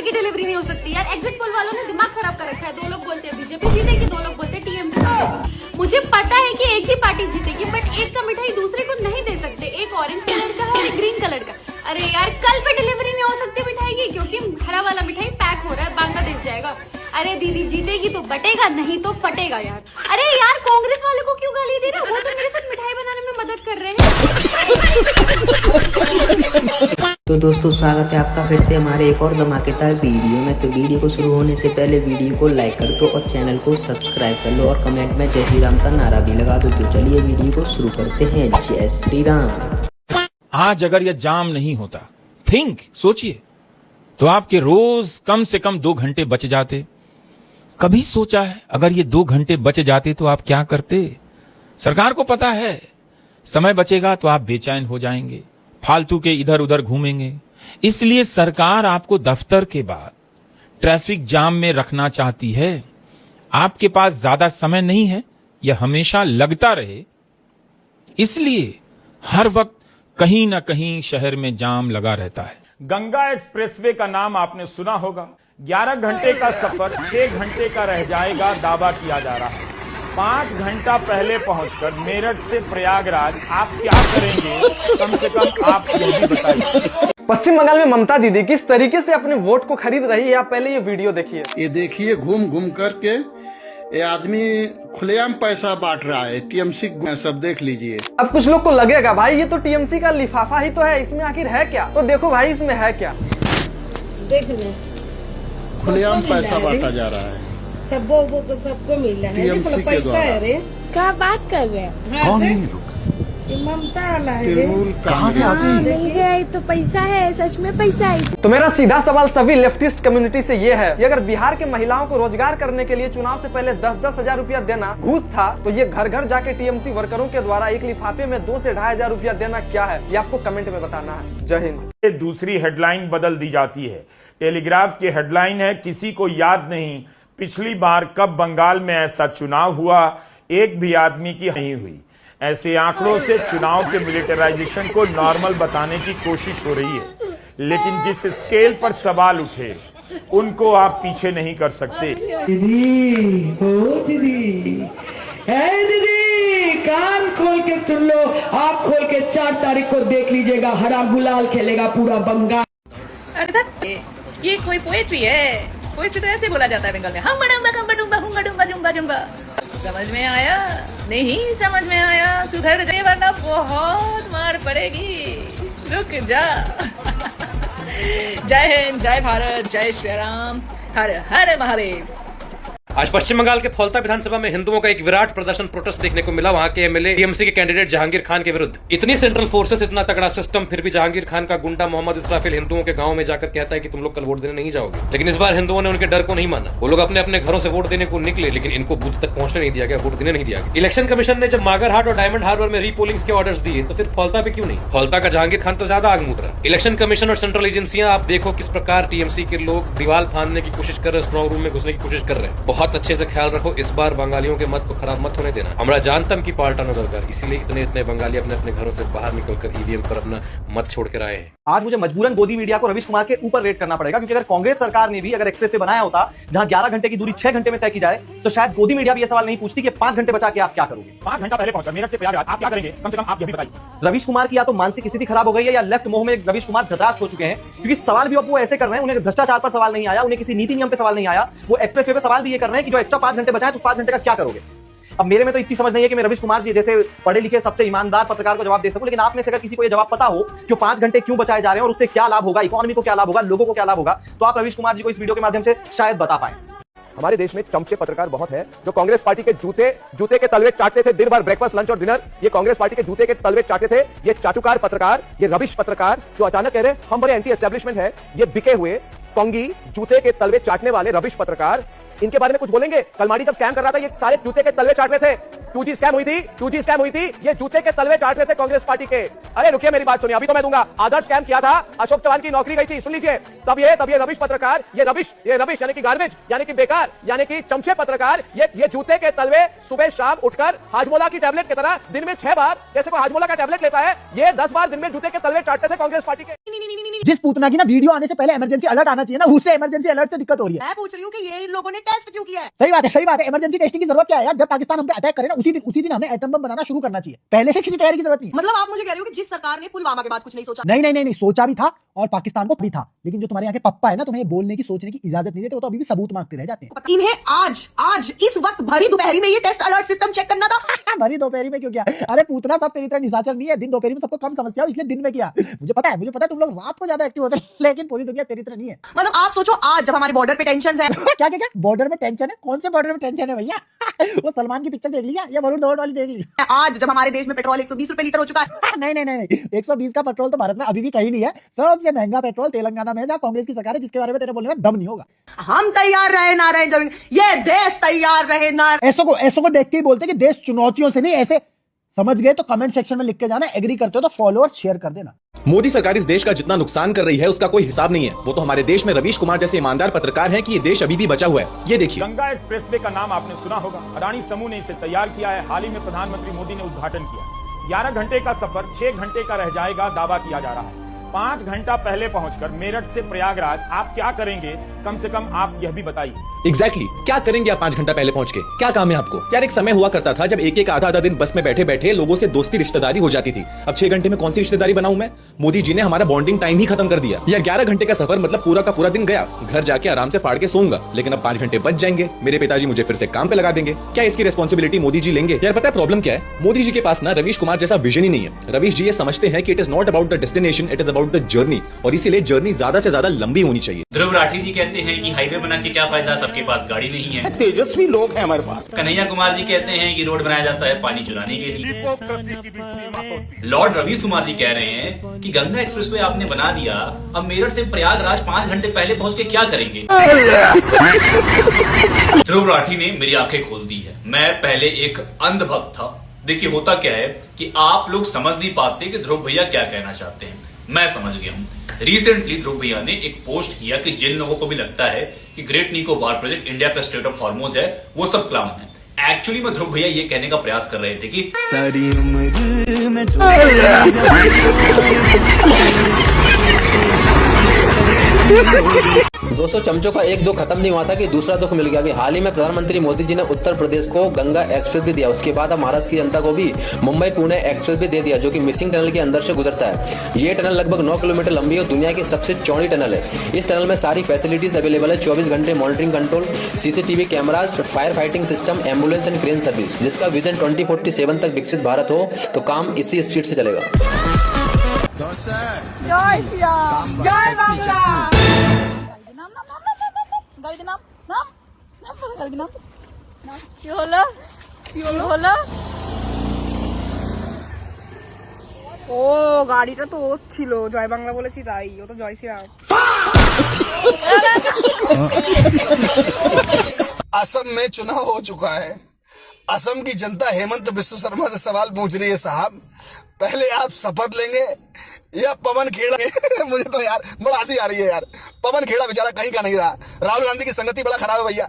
की डिलीवरी नहीं हो सकती यार। एग्जिट पोल वालों ने दिमाग खराब कर रखा है। 2 लोग बोलते हैं बीजेपी जीतेगी, 2 लोग बोलते हैं टीएमसी जीतेगी। मुझे पता है कि एक ही पार्टी जीतेगी, बट एक का मिठाई दूसरे को नहीं दे सकते। एक ऑरेंज कलर का है, एक ग्रीन कलर का। अरे यार कल पे डिलीवरी नहीं हो सकती मिठाई की, क्योंकि हरा वाला मिठाई पैक हो रहा है, बांग्लादेश जाएगा। अरे दीदी जीतेगी तो बटेगा, नहीं तो फटेगा यार। अरे यार कांग्रेस वाले को क्यों गाली दे रहे हो? वो तो मेरे साथ मिठाई बनाने में मदद कर रहे हैं। तो दोस्तों स्वागत है आपका फिर से हमारे एक और धमाकेदार वीडियो में। तो वीडियो को शुरू होने से पहले वीडियो को लाइक कर दो और चैनल को सब्सक्राइब कर लो और कमेंट में जय श्री राम का नारा भी लगा दो। तो चलिए वीडियो को शुरू करते हैं। जय श्री राम। आज अगर यह जाम नहीं होता, सोचिए, तो आपके रोज कम से कम 2 घंटे बच जाते। कभी सोचा है अगर ये 2 घंटे बच जाते तो आप क्या करते? सरकार को पता है समय बचेगा तो आप बेचैन हो जाएंगे, फालतू के इधर उधर घूमेंगे। इसलिए सरकार आपको दफ्तर के बाद ट्रैफिक जाम में रखना चाहती है। आपके पास ज्यादा समय नहीं है, यह हमेशा लगता रहे, इसलिए हर वक्त कहीं ना कहीं शहर में जाम लगा रहता है। गंगा एक्सप्रेसवे का नाम आपने सुना होगा। 11 घंटे का सफर 6 घंटे का रह जाएगा, दावा किया जा रहा है। 5 घंटा पहले पहुंचकर मेरठ से प्रयागराज आप क्या करेंगे? कम से कम आप ये भी बताइए। पश्चिम बंगाल में ममता दीदी किस तरीके से अपने वोट को खरीद रही है, आप पहले ये वीडियो देखिए। ये देखिए घूम घूम करके ये आदमी खुलेआम पैसा बांट रहा है। टीएमसी सब देख लीजिए। अब कुछ लोग को लगेगा भाई ये तो टीएमसी का लिफाफा ही तो है, इसमें आखिर है क्या? तो देखो भाई इसमें है क्या, देख ले। खुलेआम पैसा बांटा जा रहा है, सबको मिल रहा है। टीएमसी के द्वारा। क्या बात कर रहे हैं? कौन है लोग? ममता कहाँ से आती है? नहीं है तो पैसा है, सच में पैसा है। तो मेरा सीधा सवाल सभी लेफ्टिस्ट कम्युनिटी से ये है कि अगर बिहार के महिलाओं को रोजगार करने के लिए चुनाव से पहले 10-10 हजार रुपया देना घूस था, तो ये घर घर जाके टीएमसी वर्करों के द्वारा एक लिफाफे में 2 से 2.5 हजार रुपया देना क्या है, ये आपको कमेंट में बताना है। जय हिंद। दूसरी हेडलाइन बदल दी जाती है। टेलीग्राफ की हेडलाइन है, किसी को याद नहीं पिछली बार कब बंगाल में ऐसा चुनाव हुआ, एक भी आदमी की नहीं हुई। ऐसे आंकड़ों से चुनाव के मिलिटराइजेशन को नॉर्मल बताने की कोशिश हो रही है, लेकिन जिस स्केल पर सवाल उठे उनको आप पीछे नहीं कर सकते। दीदी, हो दीदी, दीदी, कान खोल के सुन लो, आँख खोल के 4 तारीख को देख लीजिएगा, हरा गुलाल खेलेगा पूरा बंगाल। ये कोई पोएट्री है? पोएट्री तो ऐसे बोला जाता है बंगाल में, हम जुम्बा जुम्बा। समझ में आया? नहीं समझ में आया? सुधर जाए वरना बहुत मार पड़ेगी। रुक जा। जय हिंद, जय भारत, जय श्री राम, हर हर महादेव। आज पश्चिम बंगाल के फौलता विधानसभा में हिंदुओं का एक विराट प्रदर्शन प्रोटेस्ट देखने को मिला। वहां के एमएलए टीएमसी के कैंडिडेट जहांगीर खान के विरुद्ध। इतनी सेंट्रल फोर्सेस, इतना तगड़ा सिस्टम, फिर भी जहांगीर खान का गुंडा मोहम्मद इसराफिल हिंदुओं के गांव में जाकर कहता है कि तुम लोग कल वोट देने नहीं जाओगे। लेकिन इस बार हिंदुओं ने उनके डर को नहीं माना। वो लोग अपने अपने घरों से वोट देने को निकले, लेकिन इनको बूथ तक पहुंचने नहीं दिया गया, वोट देने नहीं दिया गया। इलेक्शन कमीशन ने जब मागरहाट और डायमंड हार्बर में रीपोलिंग के ऑर्डर्स दिए, तो फिर फौलता पे क्यों नहीं? फौलता का जहांगीर खान तो ज्यादा आग मूत रहा। इलेक्शन कमीशन और सेंट्रल एजेंसियां, आप देखो किस प्रकार टीएमसी के लोग दीवार फांदने की कोशिश कर रहे हैं, स्ट्रॉन्ग रूम में घुसने की कोशिश कर रहे हैं। बहुत अच्छे से ख्याल रखो, इस बार बंगालियों के मत को खराब मत होने देना। हमरा जानतम की पाल्टा न दरकार, इसीलिए इतने बंगाली अपने अपने घरों से बाहर निकलकर ईवीएम पर अपना मत छोड़ कर आए हैं। आज मुझे मजबूरन गोदी मीडिया को रवीश कुमार के ऊपर रेट करना पड़ेगा, क्योंकि अगर कांग्रेस सरकार ने भी अगर एक्सप्रेस वे बनाया होता जहां 11 घंटे की दूरी 6 घंटे में तय की जाए, तो शायद गोदी मीडिया भी ये सवाल नहीं पूछती कि 5 घंटे बचा के आप क्या करोगे। 5 घंटा पहले पहुंचकर मेरठ से प्रयागराज आप क्या करेंगे? कम से कम आप ये भी बताइए। रवीश कुमार की या तो मानसिक स्थिति खराब हो गई है, या लेफ्ट मोह में रवीश कुमार धराशायी हो चुके हैं, क्योंकि सवाल भी अब वो ऐसे कर रहे हैं, उन्हें भ्रष्टाचार पर सवाल नहीं आया, उन्हें किसी नीति नियम पे सवाल नहीं आया, वो एक्सप्रेस वे पे सवाल भी ये कर रहे हैं कि जो एक्स्ट्रा 5 घंटे बचा है तो 5 घंटे का क्या करोगे। अब मेरे में तो इतनी समझ नहीं है कि मैं रवीश कुमार जी जैसे पढ़े लिखे सबसे ईमानदार पत्रकार को जवाब दे सकूं, लेकिन आप में से अगर किसी को ये जवाब पता हो कि 5 घंटे क्यों बचाए जा रहे हैं और उससे क्या लाभ होगा, इकोनॉमी को क्या लाभ होगा, लोगों को क्या लाभ होगा, तो आप रवीश कुमार जी को इस वीडियो के माध्यम से शायद बता पाए। हमारे देश में चमचे पत्रकार बहुत हैं जो कांग्रेस पार्टी के जूते के तलवे चाटते थे दिन भर, ब्रेकफास्ट, लंच और डिनर। ये कांग्रेस पार्टी के जूते के तलवे चाटते थे। ये चाटुकार पत्रकार, ये रविश पत्रकार जो अचानक कह रहे हैं हम बड़े एंटी एस्टेब्लिशमेंट है, ये बिके हुए कोंगी जूते के तलवे चाटने वाले रविश पत्रकार, इनके बारे में कुछ बोलेंगे? कलमाड़ी जब स्कैम कर रहा था, ये सारे जूते के तलवे चाट रहे थे। 2G स्कैम हुई थी, ये जूते के तलवे चाट रहे थे कांग्रेस पार्टी के। अरे रुकिए, मेरी बात सुनिए, अभी तो मैं दूंगा। आदर्श स्कैम किया था, अशोक चौहान की नौकरी गई थी, सुन लीजिए। तब ये रविश पत्रकार, ये रविश यानी कि गार्बेज, यानी कि बेकार, यानी कि चमचे पत्रकार, ये जूते के तलवे सुबह शाम उठकर हाजमोला की टैबलेट की तरह दिन में 6 बार, जैसे कोई हाजमोला का टैबलेट लेता है, ये 10 बार दिन में जूते के तलवे चाटते थे कांग्रेस पार्टी के। जिस पूतना की ना वीडियो आने से पहले इमरजेंसी अलर्ट आना चाहिए ना, उससे इमरजेंसी अलर्ट से दिक्कत हो रही है। मैं पूछ रही हूँ कि ये इन लोगों ने टेस्ट क्यों किया है? सही बात है। इमरजेंसी टेस्टिंग की जरूरत क्या है यार? जब पाकिस्तान हम पे अटैक करे ना, उसी दिन हमें एटम बम बनाना शुरू करना चाहिए। पहले से किसी तैयारी की जरूरत नहीं। मतलब आप मुझे कह रहे हो कि जिस सरकार ने पुलवामा के बाद कुछ नहीं सोचा? नहीं, सोचा भी था और पाकिस्तान को भी था, लेकिन जो तुम्हारे यहाँ के पप्पा है ना, तुम्हें बोलने की सोचने की इजाजत नहीं देते, वो तो अभी भी सबूत मांगते रह जाते हैं। इन्हें आज इस वक्त भरी दोपहरी में ये टेस्ट अलर्ट सिस्टम चेक करना था। भरी दोपहरी में क्यों किया? अरे पूतना सब तेरी तरह निशाचर नहीं है, दिन दोपहरी में सबको कम समझते हो, इसलिए दिन में किया। मुझे पता है तुम लोग रात को ज्यादा एक्टिव होते हैं, लेकिन पूरी दुनिया तेरी तरह नहीं है। मतलब आप सोचो, आज जब हमारे बॉर्डर पे टेंशन है। क्या बॉर्डर में टेंशन है? कौन से बॉर्डर में टेंशन है भैया? वो सलमान की पिक्चर देख लिया या वरुण धवन वाली देख ली? आज जब हमारे देश में पेट्रोल 120 रुपए लीटर हो चुका है। नहीं, 120 का पेट्रोल तो भारत में अभी भी कहीं नहीं है। सबसे महंगा पेट्रोल तेलंगाना में है, जहाँ कांग्रेस की सरकार है, जिसके बारे में तेरे बोलने में दम नहीं होगा। हम तैयार रहे ना रहे, जब ये देश तैयार रहे ना। ऐसो को देख के ही बोलते कि देश चुनौतियों से नहीं, ऐसे समझ गए तो कमेंट सेक्शन में लिख के जाना। एग्री करते हो तो फॉलो और शेयर कर देना। मोदी सरकार इस देश का जितना नुकसान कर रही है उसका कोई हिसाब नहीं है। वो तो हमारे देश में रवीश कुमार जैसे ईमानदार पत्रकार हैं कि ये देश अभी भी बचा हुआ है। ये देखिए, गंगा एक्सप्रेसवे का नाम आपने सुना होगा। अदानी समूह ने इसे तैयार किया है। हाल ही में प्रधानमंत्री मोदी ने उद्घाटन किया। 11 घंटे का सफर 6 घंटे का रह जाएगा, दावा किया जा रहा है। 5 घंटा पहले पहुंचकर मेरठ से प्रयागराज आप क्या करेंगे, कम से कम आप यह भी बताइए। एग्जैक्टली क्या करेंगे आप 5 घंटा पहले पहुंच के? क्या काम है आपको? यार एक समय हुआ करता था जब एक आधा दिन बस में बैठे बैठे लोगों से दोस्ती रिश्तेदारी हो जाती थी। अब 6 घंटे में कौन सी रिश्तेदारी बनाऊं मैं? मोदी जी ने हमारा बॉन्डिंग टाइम ही खत्म कर दिया। यार 11 घंटे का सफर मतलब पूरा का पूरा दिन गया। घर जाके आराम से फाड़ के सोऊंगा, लेकिन अब 5 घंटे बच जाएंगे। मेरे पिताजी मुझे फिर से काम पे लगा देंगे। क्या इसकी रिस्पॉन्सिबिलिटी मोदी जी लेंगे? यार पता है प्रॉब्लम क्या है? मोदी जी के पास ना रवीश कुमार जैसा विजन ही नहीं है। रवीश जी ये समझते हैं कि it is not about the destination, it is about the journey, और इसीलिए जर्नी ज्यादा से ज्यादा लंबी होनी चाहिए। ध्रुव राठी जी कहते हैं कि हाईवे बना के क्या फायदा, सबके पास गाड़ी नहीं है। तेजस्वी लोग हैं हमारे पास। कन्हैया कुमार जी कहते हैं कि रोड बनाया जाता है पानी चुराने के लिए। लॉर्ड रवीश कुमार जी कह रहे हैं कि गंगा एक्सप्रेसवे आपने बना दिया, अब मेरठ से प्रयागराज 5 घंटे पहले पहुंच के क्या करेंगे? ध्रुव राठी ने मेरी आंखें खोल दी है। मैं पहले एक अंध भक्त था। देखिए होता क्या है कि आप लोग समझ नहीं पाते कि ध्रुव भैया क्या कहना चाहते हैं। मैं समझ गया हूं। रिसेंटली ध्रुव भैया ने एक पोस्ट किया कि जिन लोगों को भी लगता है कि ग्रेट निकोबार प्रोजेक्ट इंडिया का स्टेट ऑफ हॉर्मोज है, वो सब क्लाउन है। एक्चुअली में ध्रुव भैया ये कहने का प्रयास कर रहे थे कि सारी उम्र में दोस्तों चमचों का एक दुख खत्म नहीं हुआ था कि दूसरा दुख मिल गया। अभी हाल ही में प्रधानमंत्री मोदी जी ने उत्तर प्रदेश को गंगा एक्सप्रेस भी दिया। उसके बाद अब महाराष्ट्र की जनता को भी मुंबई पुणे एक्सप्रेस भी दे दिया, जो कि मिसिंग टनल के अंदर से गुजरता है। ये टनल लगभग 9 किलोमीटर लंबी है और दुनिया की सबसे चौड़ी टनल है। इस टनल में सारी फैसिलिटीज अवेलेबल है। 24 घंटे monitoring control, CCTV cameras, fire fighting system, ambulance and crane service. जिसका विजन 2047 तक विकसित भारत हो, तो काम इसी स्पीड से चलेगा। जय श्री जय बांग्ला। ও গাড়িটা তো ওর ছিল, জয় বাংলা বলেছি তাই, ও তো জয় শ্রীরাম। असम में चुनाव हो चुका है। असम की जनता हेमंत बिस्व शर्मा से सवाल पूछ रही है, साहब पहले आप शपथ लेंगे या पवन खेड़ा? मुझे तो यार बड़ा हंसी आ रही है यार। पवन खेड़ा बेचारा कहीं का नहीं रहा। राहुल गांधी की संगति बड़ा खराब है भैया।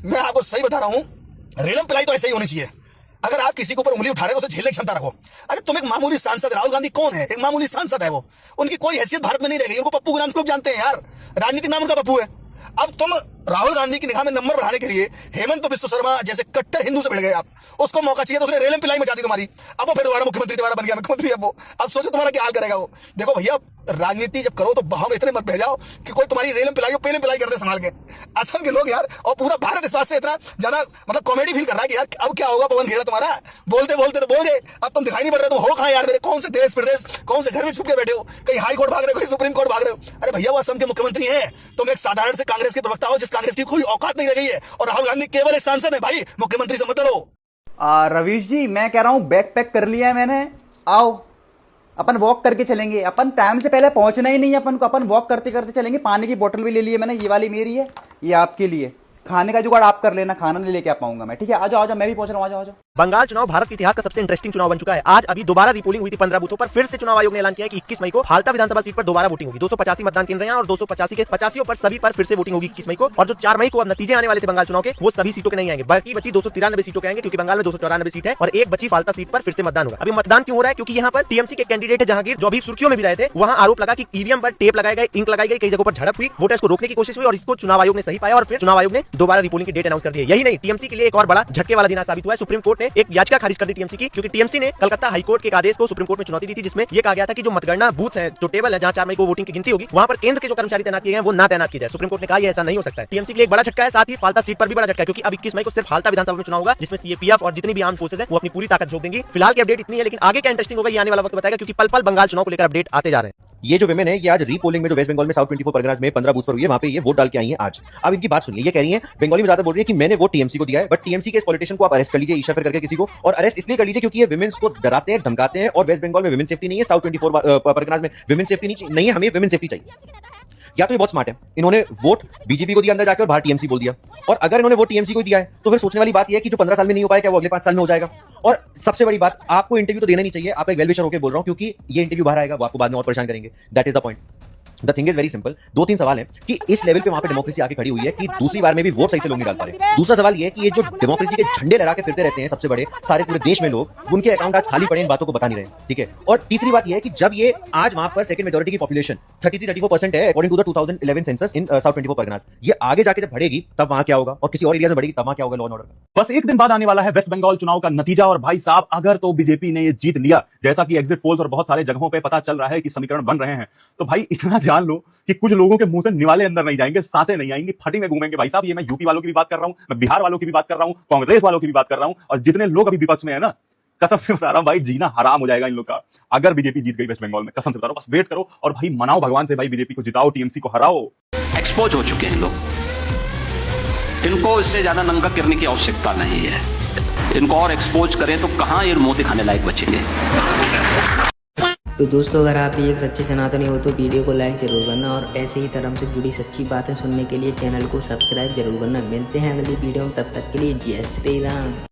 मैं आपको सही बता रहा हूँ, रेलम पिलाई तो ऐसे ही होनी चाहिए। अगर आप किसी के ऊपर उंगली उठा रहे हो तो उसे झेलने की क्षमता रखो। अरे तुम एक मामूली सांसद, राहुल गांधी कौन है? एक मामूली सांसद है वो। उनकी कोई हैसियत भारत में नहीं रह गई। उनको पप्पू के नाम से लोग जानते हैं यार। राजनीतिक नाम उनका पप्पू है। अब तुम राहुल गांधी की निगाह में नंबर बढ़ाने के लिए हेमंत बिस्व शर्मा जैसे कट्टर हिंदू से भिड़ गए आप। उसको मौका चाहिए तो उसने रेलम पिलाई मचा दी तुम्हारी। अब वो फिर दोबारा मुख्यमंत्री दोबारा बन गया मुख्यमंत्री। अब सोचो तुम्हारा क्या हाल करेगा वो। देखो भैया, राजनीति जब करो तो बहाव में इतने मत बह जाओ कि कोई तुम्हारी रेलम पिलाई पेलम पिलाई कर दे संभाल के। असम के लोग यार और पूरा भारत इस बात से इतना ज्यादा मतलब कॉमेडी फील कर रहा है कि यार अब क्या होगा पवन खेड़ा तुम्हारा। बोलते बोलते तो बोल गए, अब तुम दिखाई नहीं पड़ रहे। तुम हो कहाँ यार? मेरे कौन से देश प्रदेश, कौन से घर में छुप के बैठे हो? कहीं हाई कोर्ट भाग रहे हो, कहीं सुप्रीम कोर्ट भाग रहे हो। अरे भैया वो असम के मुख्यमंत्री हैं। तुम एक साधारण से कांग्रेस के प्रवक्ता हो जिस कांग्रेस की कोई औकात नहीं रह गई है। और राहुल गांधी केवल एक सांसद है भाई, मुख्यमंत्री से मत लड़ो। रवीश जी मैं कह रहा हूँ बैग पैक कर लिया है मैंने। आओ अपन वॉक करके चलेंगे। अपन टाइम से पहले पहुंचना ही नहीं है अपन को। अपन वॉक करते करते चलेंगे। पानी की बोतल भी ले ली है मैंने, ये वाली मेरी है, ये आपके लिए। खाने का जुगाड़ आप कर लेना, खाना नहीं लेके आ पाऊंगा मैं। ठीक है, आ जाओ मैं भी पहुंच रहा हूँ। आ जाओ। बंगाल चुनाव भारत के इतिहास का सबसे इंटरेस्टिंग चुनाव बन चुका है। आज अभी दोबारा रिपोलिंग हुई थी 15 बूथों पर। फिर से चुनाव आयोग ने ऐलान किया है कि 21 मई को हालता विधानसभा सीट पर दोबारा वोटिंग होगी। 285 मतदान केंद्र हैं और 285 के 85 पर सभी पर फिर से वोटिंग होगी 21 मई को। और जो 4 मई को अब नतीजे आने वाले थे बंगाल चुनाव के, वो सभी सीटों के नहीं आएंगे, बाकी बची 293 सीटों के आएंगे, क्योंकि बंगाल में 294 सीट है और एक बची फालता सीट पर फिर से मतदान होगा। अभी मतदान क्यों हो रहा है? क्योंकि यहाँ पर टीएमसी के कैंडिडेट है जहांगीर, जो अभी सुर्खियों में भी रहे थे, वहां आरोप लगा कि ईवीएम पर टेप लगाए गए, इंक लगाई गई, कई जगहों पर झड़प हुई, वोटर्स को रोकने की कोशिश हुई और इसको चुनाव आयोग ने सही पाया और फिर चुनाव आयोग ने दोबारा रिपोलिंग की डेट अनाउंस कर दी है। यही नहीं, टीएमसी के लिए एक और बड़ा झटके वाला दिन आज साबित हुआ है। सुप्रीम कोर्ट ने एक याचिका खारिज कर दी टीएमसी की, क्योंकि टीएमसी ने कलकत्ता हाईकोर्ट के एक आदेश को सुप्रीम कोर्ट में चुनौती दी थी, जिसमें यह कहा गया था कि जो मतगणना बूथ है, जो टेबल है जहां 4 मई को वोटिंग की गिनती होगी, वहां पर केंद्र के जो कर्मचारी तैनात किए हैं वो ना तैनात किए जाए। सुप्रीम कोर्ट ने कहा यह ऐसा नहीं हो सकता है। टीएमसी के लिए एक बड़ा झटका है, साथ ही फालता सीट पर भी बड़ा झटका है, क्योंकि अब 21 मई को सिर्फ हालता विधानसभा में चुनाव होगा, जिसमें सीएपीएफ और जितनी भी आर्म्ड फोर्सेज है वो अपनी पूरी ताकत झोंक देंगी। फिलहाल की अपडेट इतनी है, लेकिन आगे क्या इंटरेस्टिंग होगा ये आने वाला वक्त बताएगा, क्योंकि पल पल बंगाल चुनाव को लेकर अपडेट आते जा रहे हैं। ये जो विमेन है, ये आज रीपोलिंग में जो वेस्ट बंगाल में साउथ 24 परगनास में 15 बूथ पर हुई है, वहां पे ये वोट डाल के आई है आज। अब इनकी बात सुनिए, ये कह रही है, बंगाली में ज्यादा बोल रही है कि मैंने वोट टीएमसी को दिया है, बट टीएमसी के इस पॉलिटिशियन को आप अरेस्ट कर लीजिए, ईशा फिर करके किसी को, और अरेस्ट इसलिए कर लीजिए क्योंकि ये विमेन्स को डराते हैं, धमकाते हैं, और वेस्ट बंगाल में विमेन सेफ्टी नहीं है, साउथ 24 परगनास में विमेन सेफ्टी नहीं है, हमें विमेन सेफ्टी चाहिए। या तो ये बहुत स्मार्ट है, इन्होंने वोट बीजेपी को दिया अंदर जाकर और बाहर टीएमसी बोल दिया, और अगर इन्होंने वोट टीएमसी को दिया है तो फिर सोचने वाली बात यह है कि जो 15 साल में नहीं हो पाया क्या वो अगले 5 साल में हो जाएगा। और सबसे बड़ी बात, आपको इंटरव्यू तो देना नहीं चाहिए, आप एक वेल विशर होकर बोल रहा हूं, क्योंकि ये इंटरव्यू बाहर आएगा, वो आपको बाद में और परेशान करेंगे। That is the point. The thing is very simple. 2-3 सवाल है कि इस लेवल पे वहां पे डेमोक्रेसी आके खड़ी हुई है कि दूसरी बार में भी वोट सही से लोग नहीं डाल पा रहे। दूसरा सवाल ये है कि ये जो डेमोक्रेसी के झंडे लहरा के फिरते रहते हैं सबसे बड़े सारे पूरे देश में लोग, उनके अकाउंट आज खाली पड़े, इन बातों को बता नहीं रहे, ठीक है। और तीसरी बात ये है कि जब ये आज वहां पर सेकंड मेजॉरिटी की पॉपुलेशन 33-34% है according to the 2011 census in south 24 Parganas, ये आगे जाके जब बढ़ेगी तब वहां क्या होगा, और किसी और एरिया में बढ़ेगी तब वहां क्या होगा लॉ एंड ऑर्डर का। बस एक दिन बाद आने वाला है वेस्ट बंगाल चुनाव का नतीजा, और भाई साहब अगर तो बीजेपी ने ये जीत लिया, जैसा कि एग्जिट पोल्स और बहुत सारे जगहों पे पता चल रहा है कि समीकरण बन रहे हैं, तो भाई इतना जान लो कि कुछ लोगों के मुंह से निवाले अंदर नहीं जाएंगे, सांसें नहीं आएंगी, फटी में घूमेंगे भाई साहब। ये मैं यूपी वालों की भी बात कर रहा हूं, मैं बिहार वालों की भी बात कर रहा हूं, कांग्रेस वालों की भी बात कर रहा हूं, और जितने लोग अभी विपक्ष में है ना, कसम से बता रहा हूं भाई, जीना हराम हो जाएगा इन लोग का अगर बीजेपी जीत गई वेस्ट बंगाल में। कसम से बता रहा हूं, बस वेट करो और भाई मनाओ भगवान से, भाई बीजेपी को जिताओ, टीएमसी को हराओ। एक्सपोज हो चुके हैं लोग, इनको इससे ज्यादा नंगा करने की आवश्यकता नहीं है। इनको और एक्सपोज करें तो कहां ये मोदी खाने लायक बचेंगे। तो दोस्तों, अगर आप भी एक सच्चे सनातनी हो तो वीडियो को लाइक जरूर करना, और ऐसे ही धर्म से जुड़ी सच्ची बातें सुनने के लिए चैनल को सब्सक्राइब जरूर करना। मिलते हैं अगली वीडियो में, तब तक के लिए जय श्री राम।